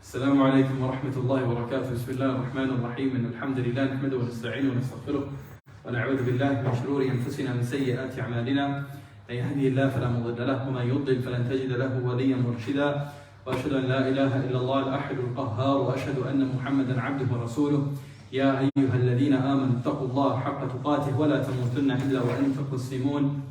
السلام عليكم ورحمة الله وبركاته. بسم الله الرحمن الرحيم. إن الحمد لله نحمده ونستعينه ونستغفره ونعوذ بالله من شرور أنفسنا ومن سيئات أعمالنا. من يهده الله فلا مضل له ومن يضلل فلن تجد له وليا مرشدا. وأشهد أن لا إله إلا الله الأحد القهار وأشهد أن محمدا عبده ورسوله. يا أيها الذين آمنوا اتقوا الله حق تقاته ولا تموتن إلا وأنتم مسلمون.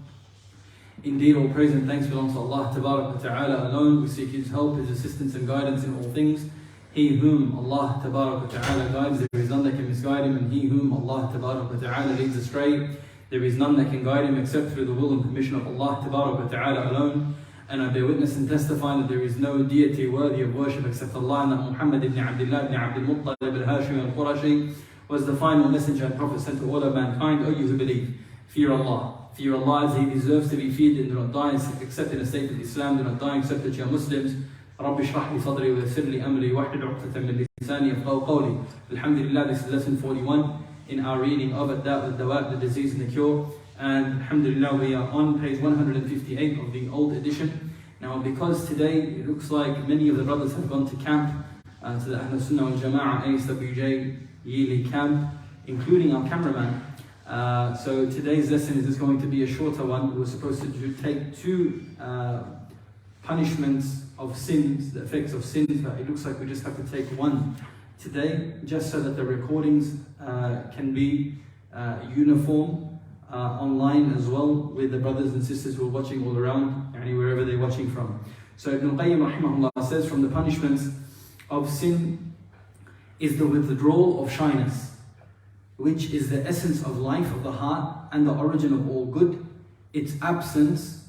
Indeed, all praise and thanks belongs to Allah Tabarak wa Ta'ala alone. We seek His help, His assistance and guidance in all things. He whom Allah Tabarak wa Ta'ala guides, there is none that can misguide him, and he whom Allah Tabarak wa Ta'ala leads astray, there is none that can guide him except through the will and permission of Allah Tabarak wa Ta'ala alone. And I bear witness and testify that there is no deity worthy of worship except Allah, and that Muhammad ibn Abdullah ibn Abdul Muttalib al-Hashimi al-Qurashi was the final messenger and prophet sent to all of mankind. O you who believe, fear Allah. Fear Allah as He deserves to be feared, and do not die except in a state of Islam. Do not die except that you are Muslims. رب اشرح لي صدري ويسر لي أمري واحلل عقدة من لساني يفقهوا قولي. Alhamdulillah, this is lesson 41 in our reading of Ad-Dawa, the disease and the cure. And Alhamdulillah, we are on page 158 of the old edition. Now, because today it looks like many of the brothers have gone to camp, to the Ahl Sunnah wal Jama'ah ASWJ yearly camp, including our cameraman. So today's lesson is going to be a shorter one. We were supposed to take two punishments of sins, the effects of sins, but it looks like we just have to take one today, just so that the recordings can be uniform online as well, with the brothers and sisters who are watching all around, wherever they're watching from. So Ibn Qayyim rahimahullah says, from the punishments of sin is the withdrawal of shyness, which is the essence of life of the heart and the origin of all good. Its absence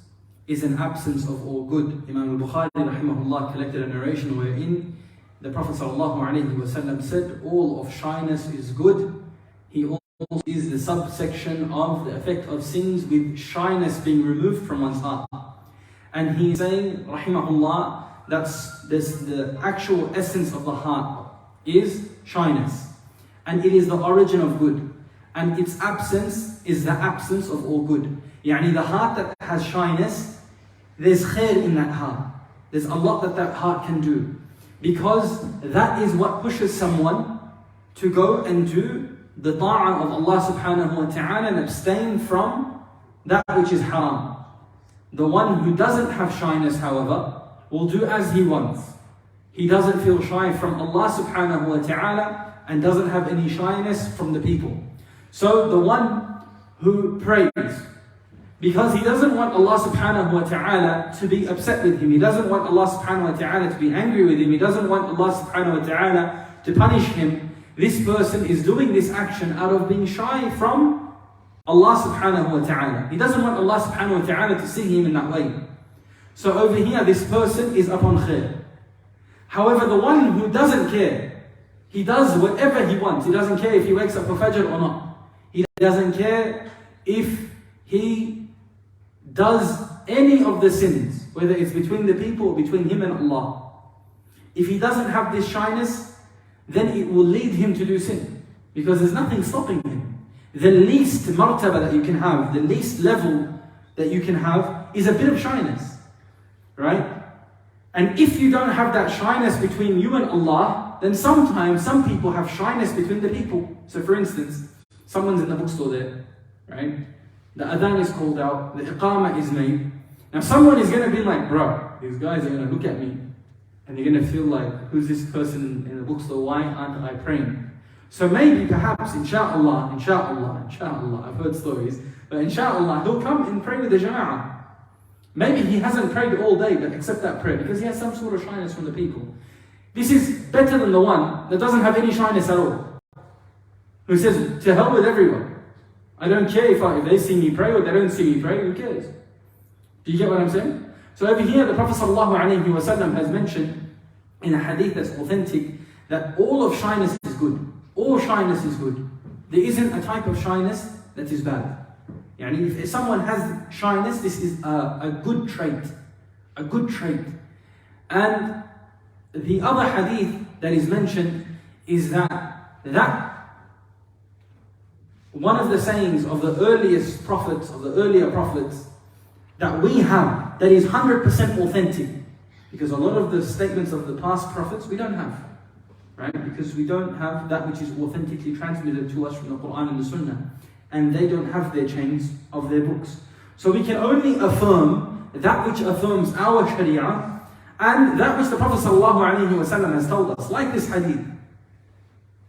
is an absence of all good. Imam al-Bukhari rahimahullah collected a narration wherein the Prophet sallallahu alaihi wasallam said, all of shyness is good. He also is the subsection of the effect of sins, with shyness being removed from one's heart. And he is saying, rahimahullah, that's the actual essence of the heart is shyness. And it is the origin of good. And its absence is the absence of all good. The heart that has shyness, there's khair in that heart. There's a lot that heart can do. Because that is what pushes someone to go and do the ta'ah of Allah subhanahu wa ta'ala and abstain from that which is haram. The one who doesn't have shyness, however, will do as he wants. He doesn't feel shy from Allah subhanahu wa ta'ala and doesn't have any shyness from the people. So the one who prays, because he doesn't want Allah subhanahu wa ta'ala to be upset with him, he doesn't want Allah subhanahu wa ta'ala to be angry with him, he doesn't want Allah subhanahu wa ta'ala to punish him, this person is doing this action out of being shy from Allah subhanahu wa ta'ala. He doesn't want Allah subhanahu wa ta'ala to see him in that way. So over here, this person is upon khair. However, the one who doesn't care, he does whatever he wants. He doesn't care if he wakes up for Fajr or not. He doesn't care if he does any of the sins, whether it's between the people or between him and Allah. If he doesn't have this shyness, then it will lead him to do sin, because there's nothing stopping him. The least martaba that you can have, the least level that you can have, is a bit of shyness, right? And if you don't have that shyness between you and Allah, then sometimes some people have shyness between the people. So for instance, someone's in the bookstore there, right? The adhan is called out, the iqamah is made. Now someone is going to be like, bro, these guys are going to look at me and they're going to feel like, who's this person in the bookstore? Why aren't I praying? So maybe perhaps, inshallah, I've heard stories, but inshallah, he'll come and pray with the jama'ah. Maybe he hasn't prayed all day, but accept that prayer because he has some sort of shyness from the people. This is better than the one that doesn't have any shyness at all, who says, to hell with everyone. I don't care if they see me pray or they don't see me pray, who cares? Do you get what I'm saying? So over here, the Prophet ﷺ has mentioned in a hadith that's authentic that all of shyness is good. All shyness is good. There isn't a type of shyness that is bad. If someone has shyness, this is a good trait. A good trait. And the other hadith that is mentioned is that one of the sayings of the earliest prophets, of the earlier prophets, that we have, that is 100% authentic, Because a lot of the statements of the past prophets we don't have, right? Because we don't have that which is authentically transmitted to us from the Quran and the Sunnah. And they don't have their chains of their books. So we can only affirm that which affirms our Sharia and that which the Prophet ﷺ has told us, like this hadith.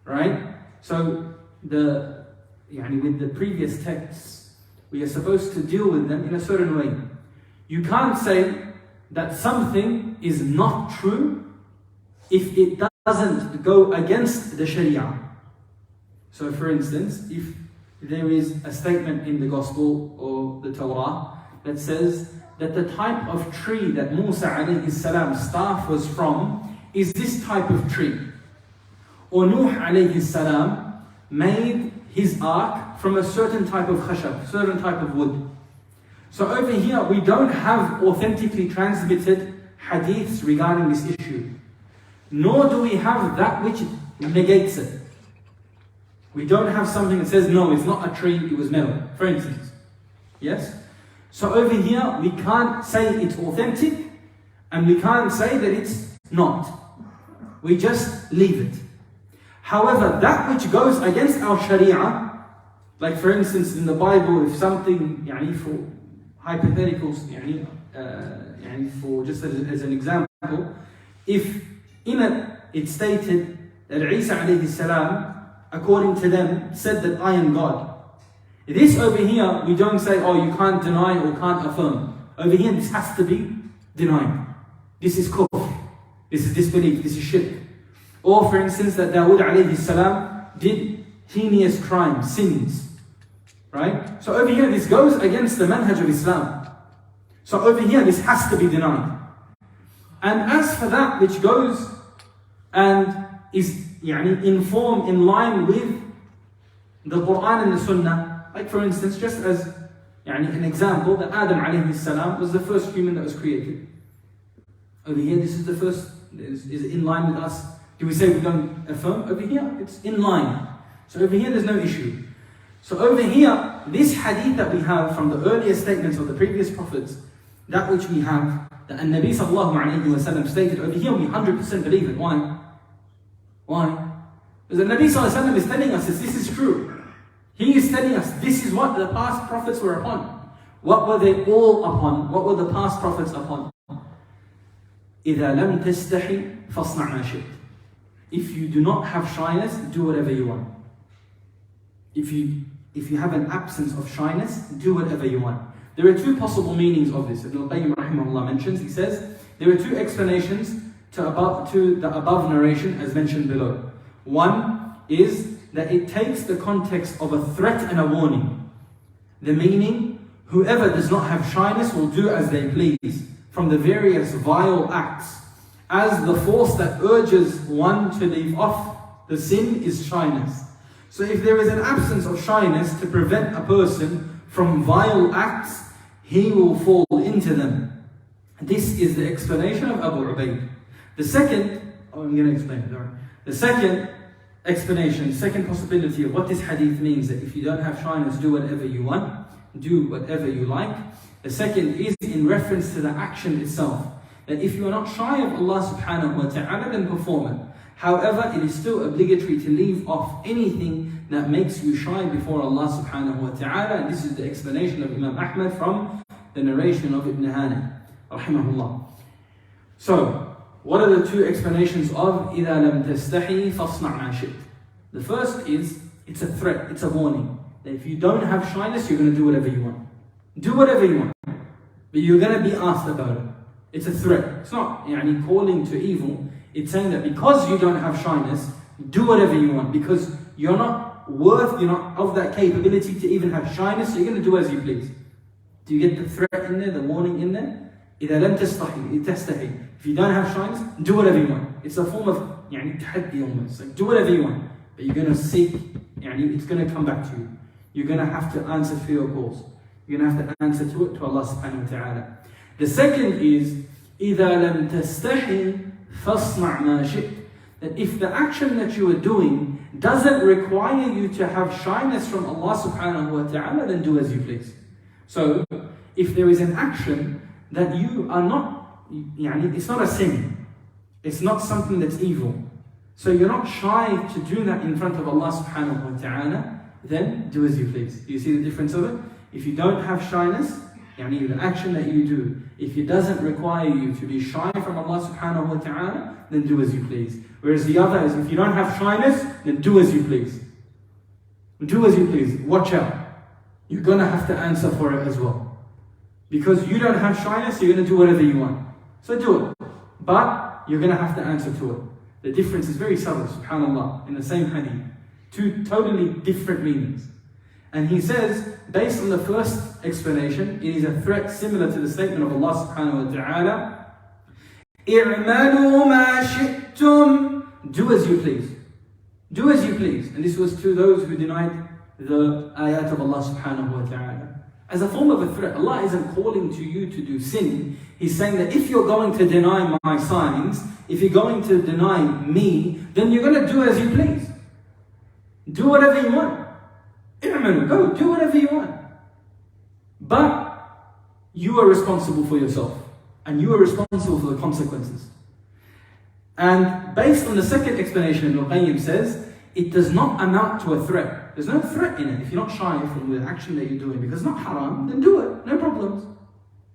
Right? So with the previous texts, we are supposed to deal with them in a certain way. You can't say that something is not true if it doesn't go against the Sharia. So for instance, if there is a statement in the Gospel or the Torah that says that the type of tree that Musa alayhi salam's staff was from is this type of tree. Or Nuh alayhi salam made his ark from a certain type of khashab, certain type of wood. So over here we don't have authentically transmitted hadiths regarding this issue. Nor do we have that which negates it. We don't have something that says, no, it's not a tree, it was metal, for instance. Yes? So over here, we can't say it's authentic, and we can't say that it's not. We just leave it. However, that which goes against our Sharia, like for instance in the Bible, if something, for hypotheticals, for just as an example, if in it stated that Isa alayhi salam, according to them, said that I am God. This over here, we don't say, oh, you can't deny or can't affirm. Over here, this has to be denied. This is kufr. This is disbelief. This is shirk. Or for instance, that Dawood alayhi salam did heinous crimes, sins. Right? So over here, this goes against the manhaj of Islam. So over here, this has to be denied. And as for that which goes and is in form, in line with the Quran and the Sunnah, like for instance, just as an example, that Adam alayhi salam was the first human that was created. Over here, this is the first, is in line with us. Do we say we don't affirm? Over here, it's in line. So over here, there's no issue. So over here, this hadith that we have from the earlier statements of the previous prophets, that which we have, that An-Nabi sallallahu alayhi wa sallam stated, over here we 100% believe it. Why? Why? Because the Nabi sallallahu alayhi wa sallam is telling us this is true. He is telling us this is what the past prophets were upon. What were they all upon? What were the past prophets upon? إِذَا لَمْ تَسْتَحِ فَاصْنَعْ مَا شِئْتَ. If you do not have shyness, do whatever you want. If you have an absence of shyness, do whatever you want. There are two possible meanings of this. Ibn al-Qayyim rahimahullah mentions, he says, there are two explanations to the above narration as mentioned below. One is that it takes the context of a threat and a warning. The meaning, whoever does not have shyness will do as they please from the various vile acts, as the force that urges one to leave off the sin is shyness. So if there is an absence of shyness to prevent a person from vile acts, he will fall into them. This is the explanation of Abu Ubaid. The second, I'm going to explain it, right? The second explanation, second possibility of what this hadith means, that if you don't have shyness, do whatever you want, do whatever you like. The second is in reference to the action itself, that if you are not shy of Allah subhanahu wa ta'ala, then perform it. However, it is still obligatory to leave off anything that makes you shy before Allah subhanahu wa ta'ala. And this is the explanation of Imam Ahmad from the narration of Ibn Hani, rahimahullah. So, what are the two explanations of إِذَا لَمْ تَسْتَحِي فَاصْنَعْ مَا شِئْتَ? The first is, it's a threat, it's a warning. That if you don't have shyness, you're going to do whatever you want. Do whatever you want. But you're going to be asked about it. It's a threat. It's not calling to evil. It's saying that because you don't have shyness, do whatever you want. Because you're not of that capability to even have shyness, so you're going to do as you please. Do you get the threat in there, the warning in there? إِذَا لَمْ تَسْتَحِي. If you don't have shyness, do whatever you want. It's a form of tahaddi almost. Like, do whatever you want. But you're going to seek, it's going to come back to you. You're going to have to answer for your cause. You're going to have to answer to it, to Allah subhanahu wa ta'ala. The second is, إِذَا لَمْ تَسْتَحِي فَاصْنَعْ مَا شِئْتَ. That if the action that you are doing doesn't require you to have shyness from Allah subhanahu wa ta'ala, then do as you please. So, if there is an action that you are not it's not a sin. It's not something that's evil. So you're not shy to do that in front of Allah subhanahu wa ta'ala, then do as you please. Do you see the difference of it? If you don't have shyness, the action that you do, if it doesn't require you to be shy from Allah subhanahu wa ta'ala, then do as you please. Whereas the other is, if you don't have shyness, then do as you please. Do as you please. Watch out. You're going to have to answer for it as well. Because you don't have shyness, you're going to do whatever you want. So do it. But you're going to have to answer to it. The difference is very subtle, subhanAllah, in the same hadith. Two totally different meanings. And he says, based on the first explanation, it is a threat similar to the statement of Allah subhanahu wa ta'ala, اِعْمَلُوا مَا شِئْتُمْ. Do as you please. Do as you please. And this was to those who denied the ayat of Allah subhanahu wa ta'ala. As a form of a threat, Allah isn't calling to you to do sin. He's saying that if you're going to deny my signs, if you're going to deny me, then you're going to do as you please. Do whatever you want. Go, do whatever you want. But you are responsible for yourself. And you are responsible for the consequences. And based on the second explanation, Ibn Qayyim says, it does not amount to a threat. There's no threat in it. If you're not shy from the action that you're doing, because it's not haram, then do it. No problems.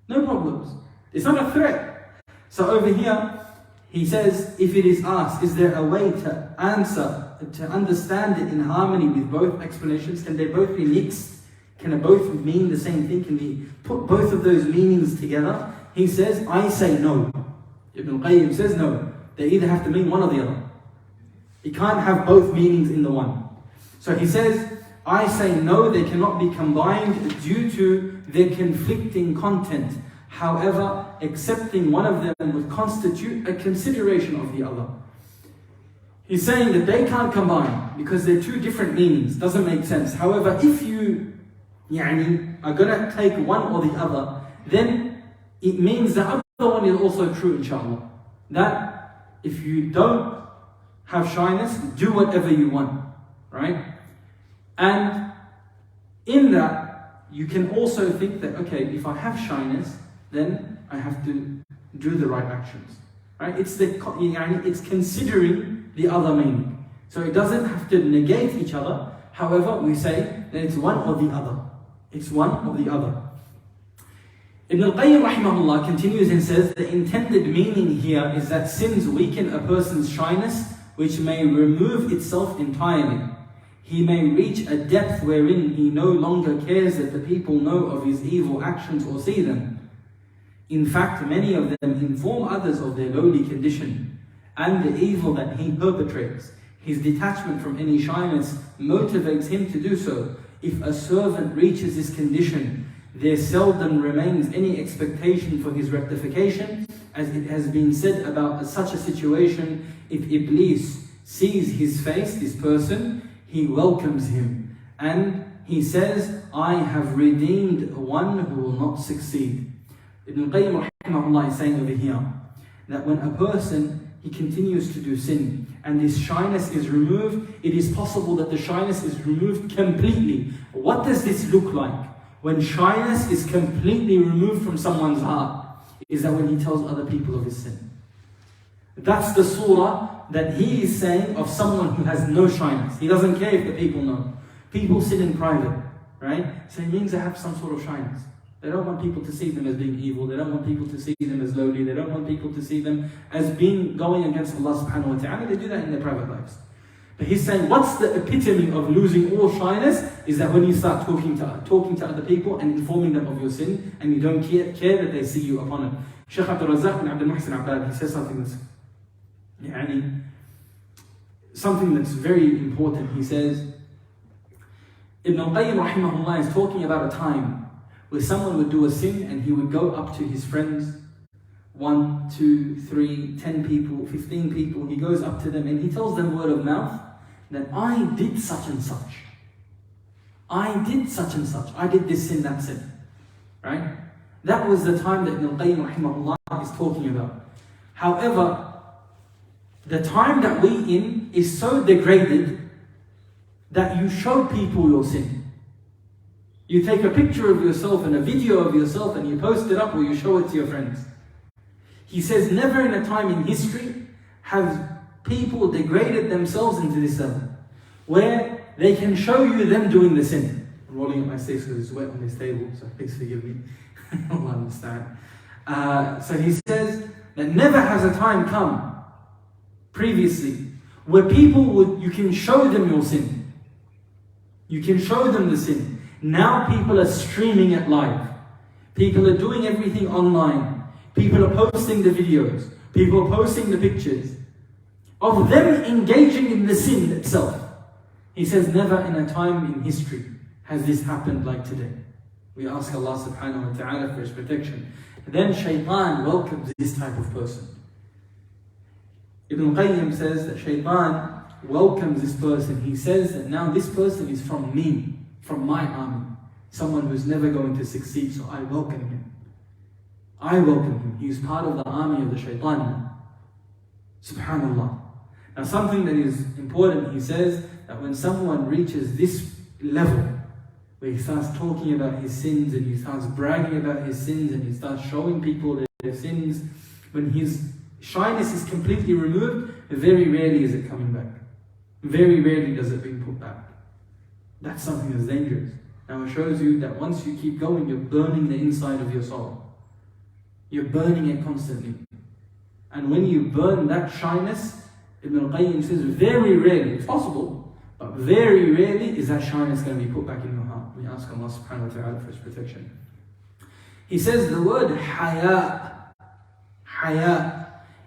No problems. It's not a threat. So over here, he says, if it is asked, is there a way to answer, to understand it in harmony with both explanations? Can they both be mixed? Can they both mean the same thing? Can we put both of those meanings together? He says, I say no. Ibn Qayyim says no. They either have to mean one or the other. You can't have both meanings in the one. So he says, I say no, they cannot be combined due to their conflicting content. However, accepting one of them would constitute a consideration of the other. He's saying that they can't combine because they're two different meanings. Doesn't make sense. However, if you are going to take one or the other, then it means the other one is also true, inshallah. That if you don't have shyness, do whatever you want, right? And in that, you can also think that, okay, if I have shyness, then I have to do the right actions, right? It's considering the other meaning. So it doesn't have to negate each other. However, we say that it's one or the other. It's one or the other. Ibn al-Qayyim rahimahullah continues and says, the intended meaning here is that sins weaken a person's shyness, which may remove itself entirely. He may reach a depth wherein he no longer cares that the people know of his evil actions or see them. In fact, many of them inform others of their lowly condition and the evil that he perpetrates. His detachment from any shyness motivates him to do so. If a servant reaches this condition, there seldom remains any expectation for his rectification, as it has been said about such a situation, if Iblis sees his face, this person, he welcomes him. And he says, I have redeemed one who will not succeed. Ibn Qayyim rahimahullah is saying over here, that when a person, he continues to do sin, and this shyness is removed, it is possible that the shyness is removed completely. What does this look like? When shyness is completely removed from someone's heart, is that when he tells other people of his sin. That's the surah that he is saying of someone who has no shyness. He doesn't care if the people know. People sin in private, right? So it means they have some sort of shyness. They don't want people to see them as being evil. They don't want people to see them as lowly. They don't want people to see them as being going against Allah subhanahu wa ta'ala. They do that in their private lives. But he's saying, what's the epitome of losing all shyness? Is that when you start talking to other people and informing them of your sin, and you don't care that they see you upon it. Shaykh Abdul Razak bin Abdul Muhsin Abbad, he says something that's very important. He says, Ibn al-Qayyim rahimahullah is talking about a time where someone would do a sin and he would go up to his friends, 1, 2, 3, 10 people, 15 people, he goes up to them and he tells them word of mouth that I did such and such. I did such and such. I did this sin, that sin. Right? That was the time that Ibn al-Qayyim rahimahullah is talking about. However, the time that we in is so degraded that you show people your sin. You take a picture of yourself and a video of yourself and you post it up or you show it to your friends. He says, never in a time in history have people degraded themselves into this level, where they can show you them doing the sin. I'm rolling up my sleeves because it's wet on this table, so please forgive me. Allah understand. So he says that never has a time come previously where people you can show them your sin. You can show them the sin. Now people are streaming it live. People are doing everything online. People are posting the videos. People are posting the pictures of them engaging in the sin itself. He says, never in a time in history has this happened like today. We ask Allah subhanahu wa ta'ala for His protection. Then shaitan welcomes this type of person. Ibn Qayyim says that shaitan welcomes this person. He says that now this person is from me, from my army. Someone who's never going to succeed, so I welcome him. I welcome him. He's part of the army of the shaitan now. Subhanallah. Now something that is important, he says that when someone reaches this level, where he starts talking about his sins and he starts bragging about his sins and he starts showing people their sins, when his shyness is completely removed, very rarely is it coming back. Very rarely does it being put back. That's something that's dangerous. Now it shows you that once you keep going, you're burning the inside of your soul. You're burning it constantly. And when you burn that shyness, Ibn Qayyim says very rarely, it's possible, but very rarely is that shyness going to be put back in your heart. We ask Allah subhanahu wa ta'ala for His protection. He says the word haya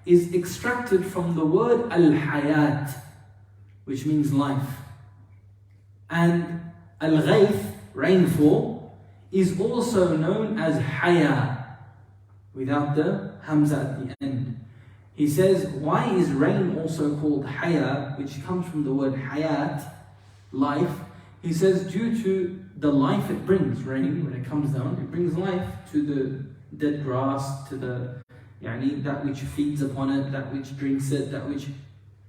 is extracted from the word al-hayat, which means life. And al-ghayth, rainfall, is also known as haya, without the hamza at the end. He says, why is rain also called haya, which comes from the word hayat, life? He says, due to the life it brings. Rain, when it comes down, it brings life to the dead grass, to the that which feeds upon it, that which drinks it, that which,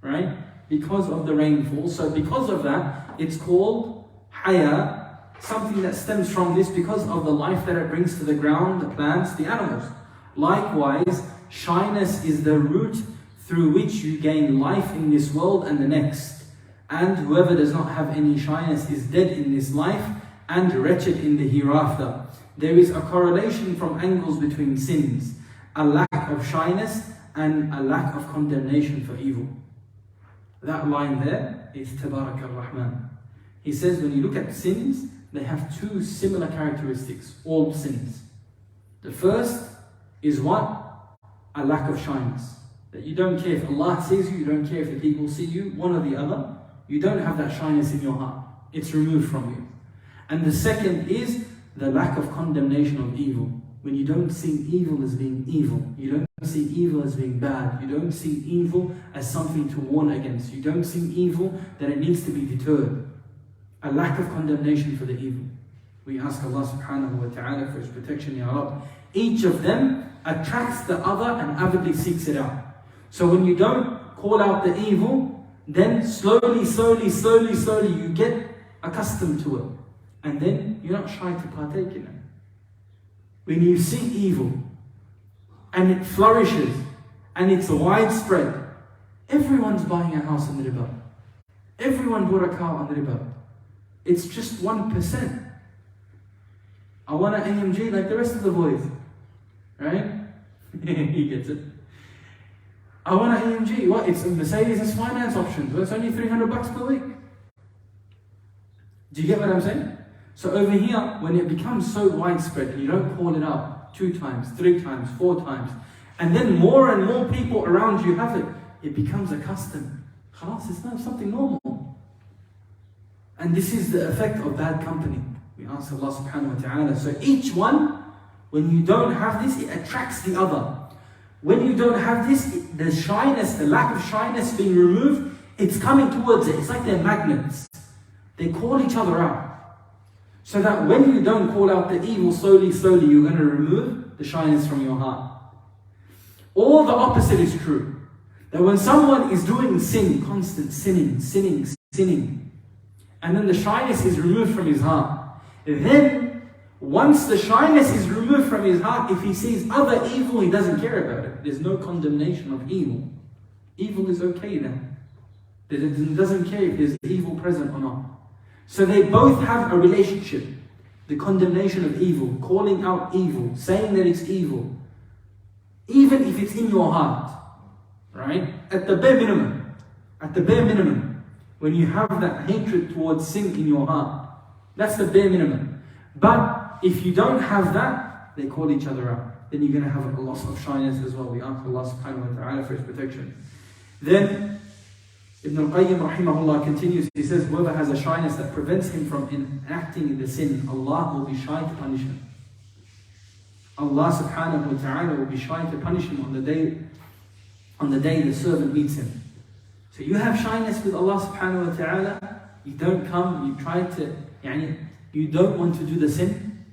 right? Because of the rainfall. So because of that, it's called haya, something that stems from this because of the life that it brings to the ground, the plants, the animals. Likewise, shyness is the route through which you gain life in this world and the next. And whoever does not have any shyness is dead in this life and wretched in the hereafter. There is a correlation from angles between sins, a lack of shyness and a lack of condemnation for evil. That line there is Tabarak ar-Rahman. He says when you look at sins, they have two similar characteristics, all sins. The first is what? A lack of shyness. That you don't care if Allah sees you, you don't care if the people see you, one or the other. You don't have that shyness in your heart. It's removed from you. And the second is the lack of condemnation of evil. When you don't see evil as being evil, you don't see evil as being bad, you don't see evil as something to warn against, you don't see evil that it needs to be deterred. A lack of condemnation for the evil. We ask Allah subhanahu wa ta'ala for His protection, Ya Rabb. Each of them attracts the other and avidly seeks it out. So when you don't call out the evil, then slowly you get accustomed to it. And then you're not shy to partake in it. When you see evil, and it flourishes, and it's widespread, everyone's buying a house on riba. Everyone bought a car on riba. It's just 1%. I want an AMG like the rest of the boys. Right? He gets it. I want an AMG. What? It's a Mercedes as finance option. So it's only $300 per week. Do you get what I'm saying? So over here, when it becomes so widespread, and you don't call it out 2 times, 3 times, 4 times, and then more and more people around you have it, it becomes a custom. Khalas, it's not something normal. And this is the effect of bad company. We ask Allah subhanahu wa ta'ala. So each one, when you don't have this, it attracts the other. When you don't have this, the shyness, the lack of shyness being removed, it's coming towards it. It's like they're magnets. They call each other out. So that when you don't call out the evil, slowly, you're going to remove the shyness from your heart. All the opposite is true. That when someone is doing sin, constant sinning, and then the shyness is removed from his heart, then Once the shyness is removed from his heart, if he sees other evil, he doesn't care about it. There's no condemnation of evil. Evil is okay then. He doesn't care if there's evil present or not. So they both have a relationship. The condemnation of evil, calling out evil, saying that it's evil. Even if it's in your heart, right? At the bare minimum, when you have that hatred towards sin in your heart, that's the bare minimum. But if you don't have that, they call each other out. Then you're going to have a loss of shyness as well. We ask Allah subhanahu wa ta'ala for His protection. Then Ibn al-Qayyim rahimahullah continues, he says, whoever has a shyness that prevents him from enacting the sin, Allah will be shy to punish him. Allah subhanahu wa ta'ala will be shy to punish him on the day the servant meets him. So you have shyness with Allah subhanahu wa ta'ala, you don't come, you try to, you don't want to do the sin.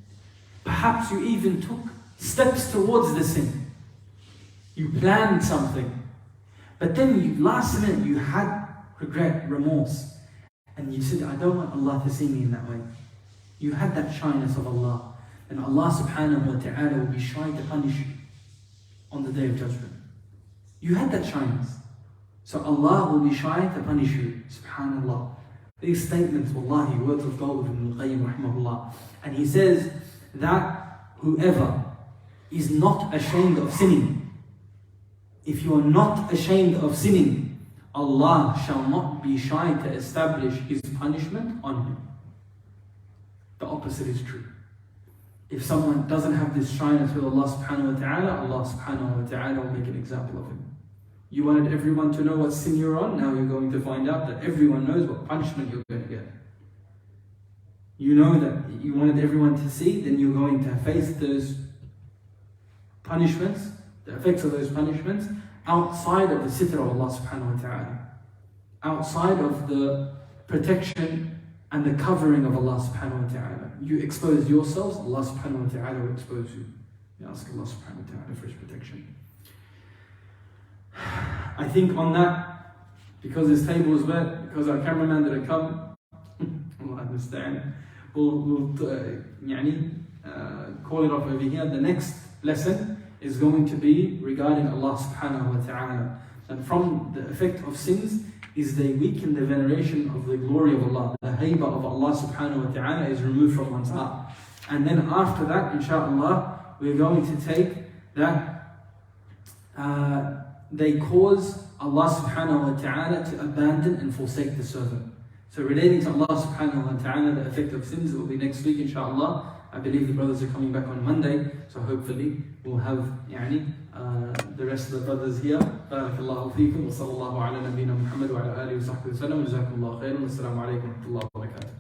Perhaps you even took steps towards the sin. You planned something. But then last minute you had regret, remorse. And you said, I don't want Allah to see me in that way. You had that shyness of Allah. And Allah subhanahu wa ta'ala will be shy to punish you on the day of judgment. You had that shyness. So Allah will be shy to punish you. Subhanallah. These statements, wallahi, words of gold from Ibn al-Qayyim rahimahullah. And he says that whoever is not ashamed of sinning, if you are not ashamed of sinning, Allah shall not be shy to establish His punishment on him. The opposite is true. If someone doesn't have this shyness with Allah subhanahu wa ta'ala, Allah subhanahu wa ta'ala will make an example of him. You wanted everyone to know what sin you're on, now you're going to find out that everyone knows what punishment you're going to get. You know that you wanted everyone to see, then you're going to face those punishments, the effects of those punishments, outside of the sitr of Allah subhanahu wa ta'ala. Outside of the protection and the covering of Allah subhanahu wa ta'ala. You expose yourselves, Allah subhanahu wa ta'ala will expose you. You ask Allah subhanahu wa ta'ala for His protection. I think on that, because this table is wet, because our cameraman didn't come, Allah understand, we'll call it off over here. The next lesson is going to be regarding Allah subhanahu wa ta'ala. And from the effect of sins is they weaken the veneration of the glory of Allah. The haybah of Allah subhanahu wa ta'ala is removed from one's heart. And then after that, inshallah, we're going to take that they cause Allah subhanahu wa ta'ala to abandon and forsake the servant. So relating to Allah subhanahu wa ta'ala, the effect of sins, it will be next week inshallah. I believe the brothers are coming back on Monday, so hopefully we'll have the rest of the brothers here. Barakallahu feekum wa sallallahu ala nabiyyina Muhammad wa ala alihi wa sahbihi wa sallam. Jazakumullahu khairan. Assalamu alaikum wa rahmatullahi wa barakatuh.